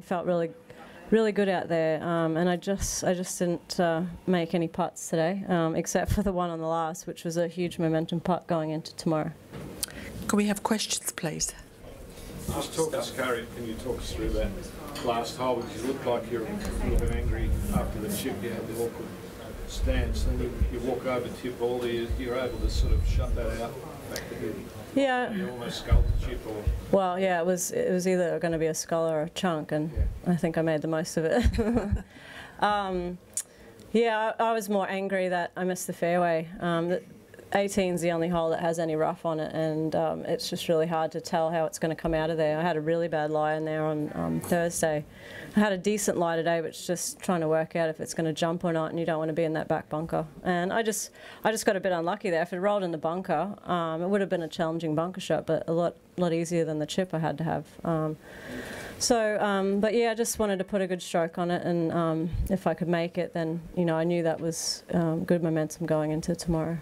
Felt really good out there, and I just didn't make any putts today, except for the one on the last, which was a huge momentum putt going into tomorrow. Can we have questions, please? Just talk us, Karrie, can you talk us through that last hole, because you look like you're a little bit angry after the chip. You had the awkward stance, and you walk over to your ball, you're able to sort of shut that out. Yeah. You almost sculled the chip, or... Well, yeah, it was either going to be a skull or a chunk, and yeah. I think I made the most of it. Yeah, I was more angry that I missed the fairway. 18's the only hole that has any rough on it, and it's just really hard to tell how it's going to come out of there. I had a really bad lie in there on Thursday. I had a decent lie today, but it's just trying to work out if it's going to jump or not, and you don't want to be in that back bunker. And I just got a bit unlucky there. If it rolled in the bunker, it would have been a challenging bunker shot, but a lot easier than the chip I had to have. But yeah, I just wanted to put a good stroke on it, and if I could make it, then I knew that was good momentum going into tomorrow.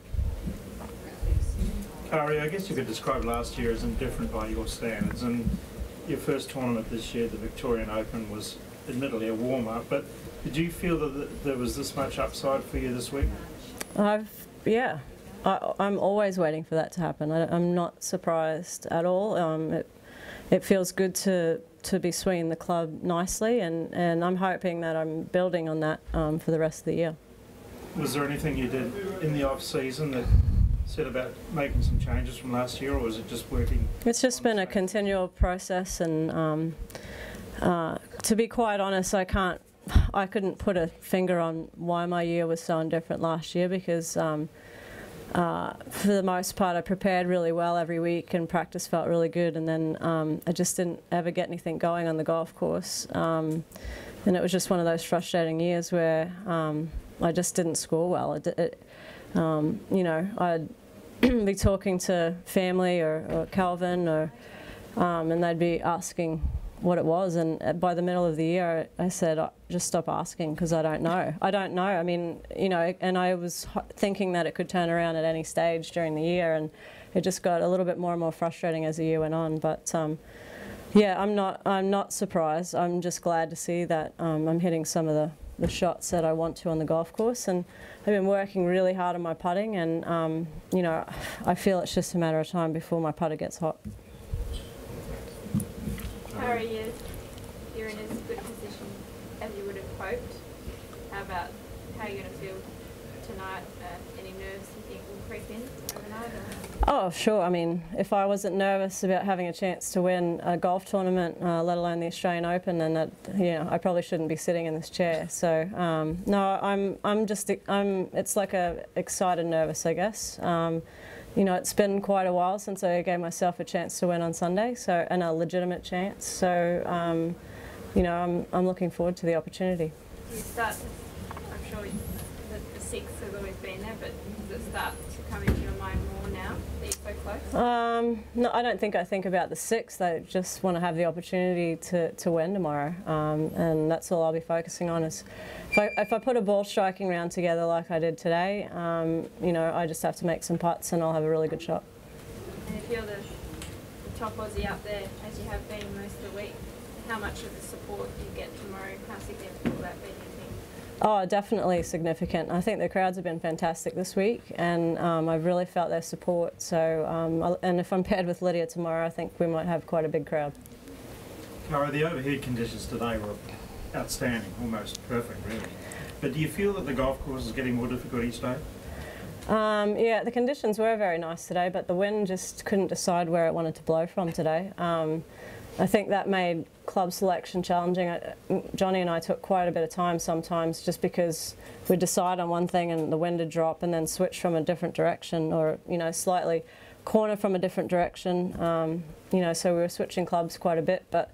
Karrie, I guess you could describe last year as indifferent by your standards, and your first tournament this year, the Victorian Open, was admittedly a warm-up, but did you feel that there was this much upside for you this week? Yeah. I'm always waiting for that to happen. I'm not surprised at all. It feels good to be swinging the club nicely, and I'm hoping that I'm building on that for the rest of the year. Was there anything you did in the off-season that said about making some changes from last year, or was it just working? It's just been a continual process, and to be quite honest, I couldn't put a finger on why my year was so indifferent last year, because for the most part I prepared really well every week and practice felt really good, and then I just didn't ever get anything going on the golf course, and it was just one of those frustrating years where I just didn't score well. I'd be talking to family or Calvin, and they'd be asking what it was, and by the middle of the year I said, just stop asking, because I don't know. I mean, and I was thinking that it could turn around at any stage during the year, and it just got a little bit more and more frustrating as the year went on. But yeah, I'm not surprised. I'm just glad to see that I'm hitting some of the shots that I want to on the golf course, and I've been working really hard on my putting, and I feel it's just a matter of time before my putter gets hot. Karrie, you're in as good a position as you would have hoped. How about how you're going to feel tonight? Any nerves you think will creep in overnight? Oh, sure. I mean, if I wasn't nervous about having a chance to win a golf tournament, let alone the Australian Open, then I probably shouldn't be sitting in this chair. So no, it's like a excited nervous, I guess. It's been quite a while since I gave myself a chance to win on Sunday, and a legitimate chance. So I'm looking forward to the opportunity. I'm sure the six has always been there, but does it start to come into your mind more now that you're so close? No, I don't think I think about the sixth. I just want to have the opportunity to win tomorrow, and that's all I'll be focusing on. Is if I put a ball striking round together like I did today, I just have to make some putts and I'll have a really good shot. And if you're the top Aussie up there, as you have been most of the week, how much of the support do you get tomorrow? How significant will that be, do you think? Oh, definitely significant. I think the crowds have been fantastic this week, and I've really felt their support. So, and if I'm paired with Lydia tomorrow, I think we might have quite a big crowd. Karrie, the overhead conditions today were outstanding, almost perfect, really. But do you feel that the golf course is getting more difficult each day? Yeah, the conditions were very nice today, but the wind just couldn't decide where it wanted to blow from today. I think that made club selection challenging. Johnny and I took quite a bit of time sometimes, just because we'd decide on one thing and the wind would drop and then switch from a different direction, or slightly corner from a different direction. So we were switching clubs quite a bit, but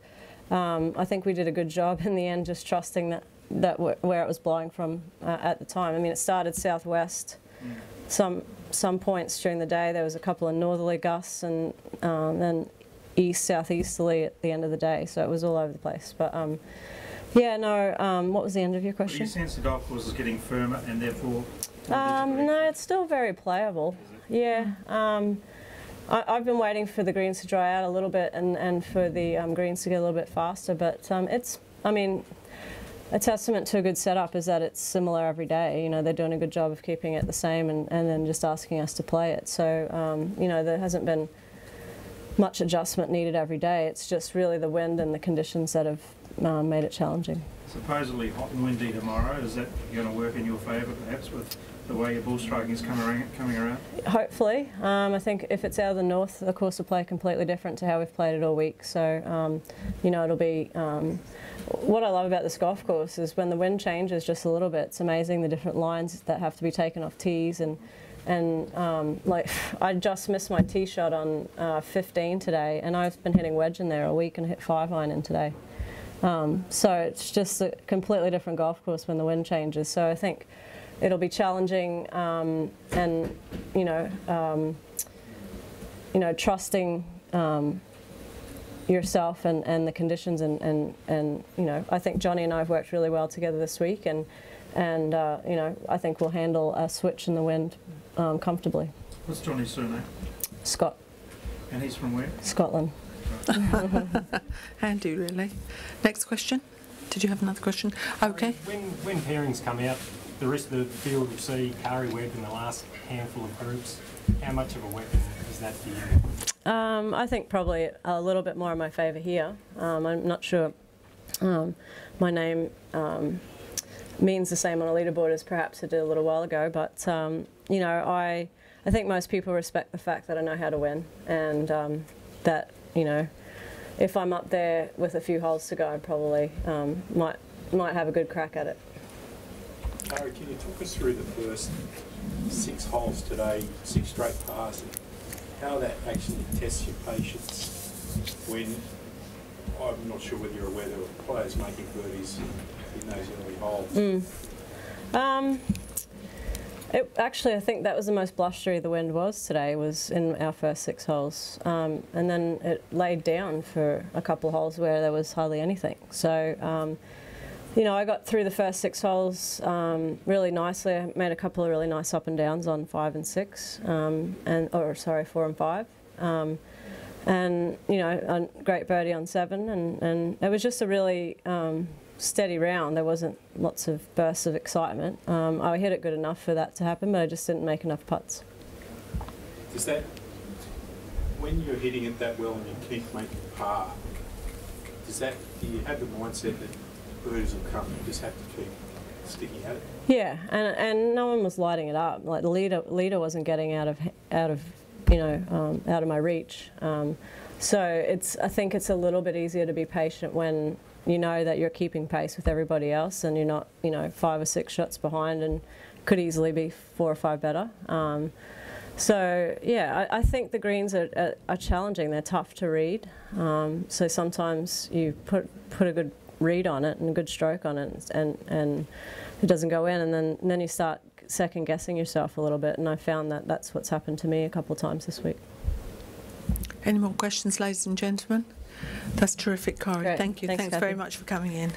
I think we did a good job in the end, just trusting that where it was blowing from at the time. I mean, it started southwest. Some points during the day there was a couple of northerly gusts, and then southeasterly at the end of the day, so it was all over the place. But yeah, no. What was the end of your question? Do you sense the golf course is getting firmer and therefore? No, it's still very playable. Yeah. I've been waiting for the greens to dry out a little bit and for the greens to get a little bit faster, but I mean, a testament to a good setup is that it's similar every day. You know, they're doing a good job of keeping it the same and then just asking us to play it. So, you know, there hasn't been much adjustment needed every day. It's just really the wind and the conditions that have made it challenging. Supposedly hot and windy tomorrow. Is that going to work in your favour, perhaps, with the way your ball striking is coming around? Hopefully. I think if it's out of the north, the course will play completely different to how we've played it all week. So, you know, it'll be... what I love about this golf course is when the wind changes just a little bit, it's amazing the different lines that have to be taken off tees. And like, I just missed my tee shot on 15 today, and I've been hitting wedge in there all week and hit 5-iron in today. So it's just a completely different golf course when the wind changes. So I think it'll be challenging, and you know, trusting yourself and the conditions, and you know, I think Johnny and I have worked really well together this week, and you know, I think we'll handle a switch in the wind comfortably. What's Johnny's surname? Scott. And he's from where? Scotland. Handy, really. Next question. Did you have another question? Okay. When pairings come out, the rest of the field will see Karrie Webb in the last handful of groups. How much of a weapon is that for you? I think probably a little bit more in my favour here. I'm not sure my name means the same on a leaderboard as perhaps it did a little while ago, but you know, I think most people respect the fact that I know how to win, and that, you know, if I'm up there with a few holes to go, I probably might have a good crack at it. Karrie, can you talk us through the first 6 holes today, 6 straight pars, and how that actually tests your patience when, I'm not sure whether you're aware there were players making birdies in those early holes? Actually, I think that was the most blustery the wind was today, was in our first 6 holes. And then it laid down for a couple of holes where there was hardly anything. So, you know, I got through the first 6 holes really nicely. I made a couple of really nice up and downs on 5 and 6, or sorry, 4 and 5. And, you know, a great birdie on 7, and it was just a really steady round. There wasn't lots of bursts of excitement. I hit it good enough for that to happen, but I just didn't make enough putts. Does that, when you're hitting it that well and you keep making par, do you have the mindset that birdies will come, you just have to keep sticking at it? Yeah, and no one was lighting it up. Like the leader wasn't getting out of you know, out of my reach. So I think it's a little bit easier to be patient when you know that you're keeping pace with everybody else and you're not, you know, 5 or 6 shots behind and could easily be 4 or 5 better. So yeah, I think the greens are challenging. They're tough to read. So sometimes you put a good read on it and a good stroke on it, and it doesn't go in, and then you start second guessing yourself a little bit. And I found that that's what's happened to me a couple of times this week. Any more questions, ladies and gentlemen? That's terrific, Karrie. Great. Thank you. Thanks Kathy. very much for coming in.